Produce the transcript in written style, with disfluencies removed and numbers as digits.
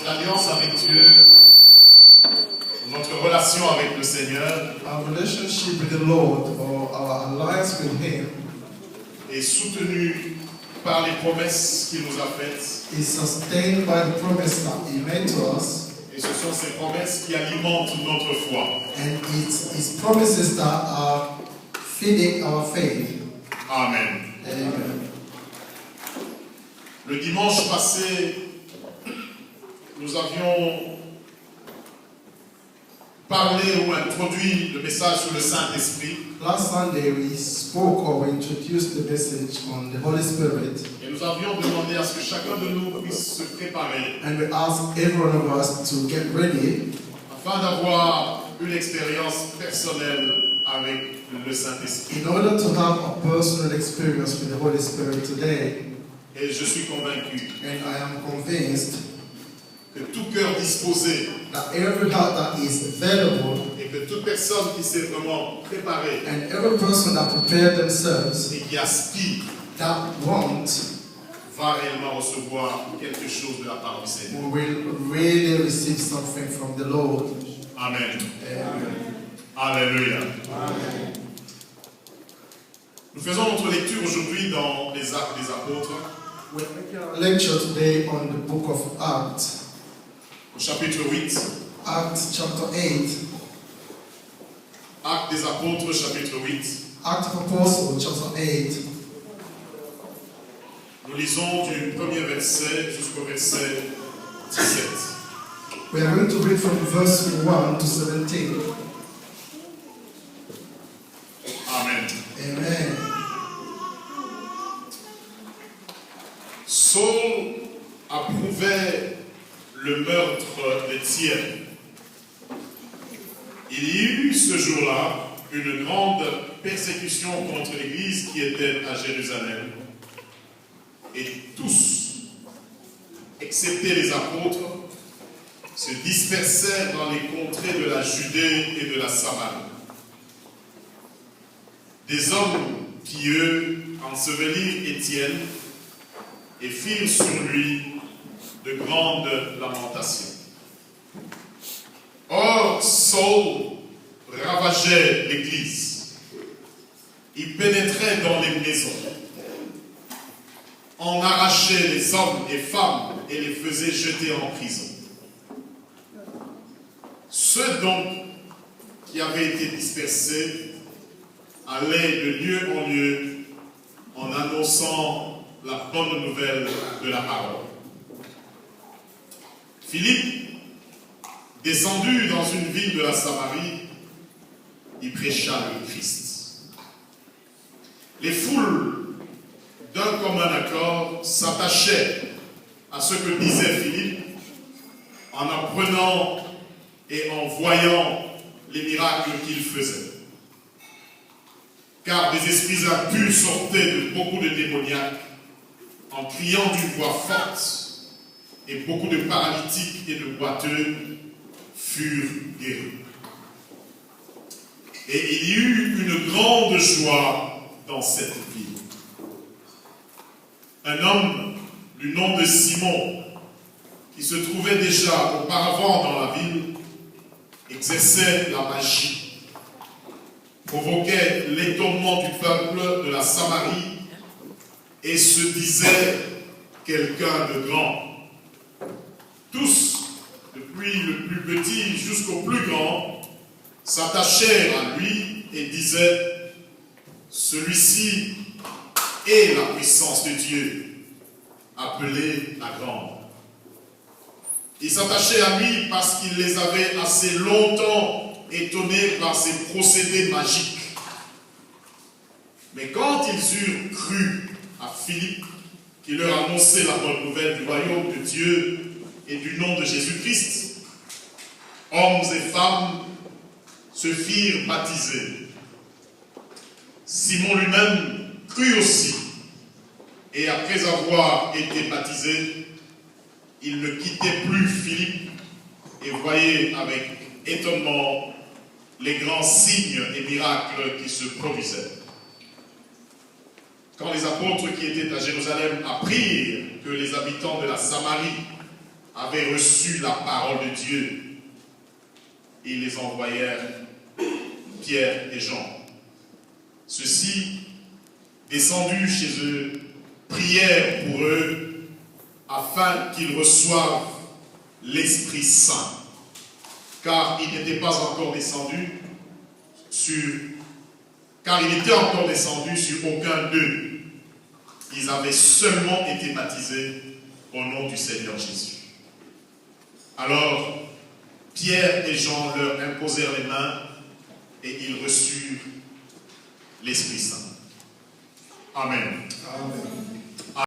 notre alliance avec Dieu, notre relation avec le Seigneur, our relationship with the Lord or our alliance with Him est soutenue par les promesses qu'il nous a faites. is sustained by the promise that He made to us, Et ce sont ces promesses qui alimentent notre foi. and it's His promises that are feeding our faith. Amen. Amen. Le dimanche passé, nous avions parlé ou introduit le message sur le Saint-Esprit. Last Sunday we spoke or we introduced the message on the Holy Spirit, Et nous avions demandé à ce que chacun de nous puisse se préparer and we asked every one of us to get ready afin d'avoir une expérience personnelle avec le Saint-Esprit. in order to have a personal experience with the Holy Spirit today. Et je suis convaincu And I am convinced que tout cœur disposé that every heart that is available et que toute personne qui s'est vraiment préparée and every person that prepared themselves, et qui aspire that want, va réellement recevoir quelque chose de la part du Seigneur. will really receive something from the Lord. Amen. Amen. Alléluia. Amen. Nous faisons notre lecture aujourd'hui dans les Actes des Apôtres, We're making a lecture today on the book of Acts, au chapitre 8. Acts chapter 8, Actes des Apôtres, chapitre 8. Acts of Apostles chapter 8. Nous lisons du premier verset jusqu'au verset 17. We are going to read from verse 1 to 17. Amen. Amen. Saul approuvait le meurtre d'Étienne. Il y eut ce jour-là une grande persécution contre l'Église qui était à Jérusalem. Et tous, excepté les apôtres, se dispersèrent dans les contrées de la Judée et de la Samarie. Des hommes pieux ensevelirent Étienne et firent sur lui de grandes lamentations. Or, Saul ravageait l'Église. Il pénétrait dans les maisons, en arrachait les hommes et femmes et les faisait jeter en prison. Ceux donc qui avaient été dispersés allaient de lieu en lieu en annonçant la bonne nouvelle de la parole. Philippe, descendu dans une ville de la Samarie, y prêcha le Christ. Les foules, d'un commun accord, s'attachaient à ce que disait Philippe en apprenant et en voyant les miracles qu'il faisait. Car des esprits impurs sortaient de beaucoup de démoniaques en criant d'une voix forte, et beaucoup de paralytiques et de boiteux furent guéris. Et il y eut une grande joie dans cette ville. Un homme du nom de Simon, qui se trouvait déjà auparavant dans la ville, exerçait la magie, provoquait l'étonnement du peuple de la Samarie et se disait quelqu'un de grand. Tous, depuis le plus petit jusqu'au plus grand, s'attachèrent à lui et disaient: celui-ci est la puissance de Dieu, appelée la grande. Ils s'attachaient à lui parce qu'il les avait assez longtemps étonnés par ses procédés magiques. Mais quand ils eurent cru à Philippe, qui leur annonçait la bonne nouvelle du royaume de Dieu et du nom de Jésus-Christ, hommes et femmes se firent baptiser. Simon lui-même crut aussi, et après avoir été baptisé, il ne quittait plus Philippe et voyait avec étonnement les grands signes et miracles qui se produisaient. Quand les apôtres qui étaient à Jérusalem apprirent que les habitants de la Samarie avaient reçu la parole de Dieu. Ils les envoyèrent, Pierre et Jean. Ceux-ci, descendus chez eux, prièrent pour eux afin qu'ils reçoivent l'Esprit Saint, car il n'était encore descendu sur aucun d'eux. Ils avaient seulement été baptisés au nom du Seigneur Jésus. Alors, Pierre et Jean leur imposèrent les mains et ils reçurent l'Esprit Saint. Amen. Amen.